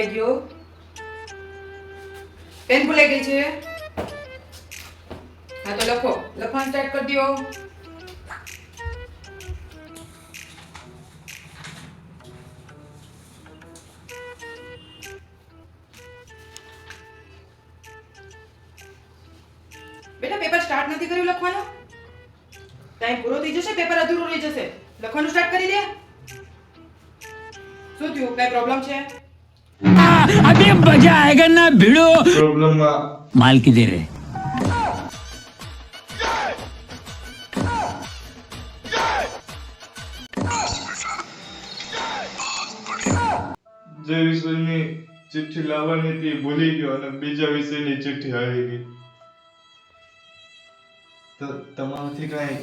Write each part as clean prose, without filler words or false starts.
ભૂલાઈ ગયો? પેન ભૂલાઈ ગઈ છે? હા તો લખો, લખવાનું સ્ટાર્ટ કરી દો. બેટા પેપર સ્ટાર્ટ નથી કર્યું લખવાનું? ટાઈમ પૂરો થઈ જશે, પેપર અધૂરું રહી જશે. લખવાનું સ્ટાર્ટ કરી દે. શું થયું? કઈ પ્રોબ્લેમ છે? अभी मजा आएगा ना भिड़ो પ્રોબ્લેમ माल की दे रहे જે વિષયની ચિઠ્ઠી લાવવાની હતી એ ભૂલી ગયો અને બીજા વિષયની ચિઠ્ઠી આવી ગઈ. તો તમારાથી કઈ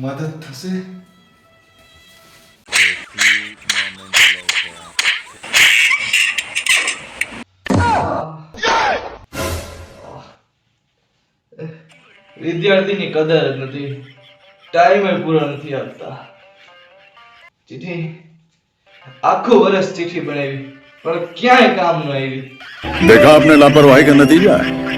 મદદ થશે? વિદ્યાર્થીની કદર જ નથી, ટાઈમે પૂરો નથી આપતા. ચિઠ્ઠી આખું વર્ષ ચિઠ્ઠી બનાવી પણ ક્યાંય કામ ન આવી. देखा आपने लापरवाही का नतीजा है.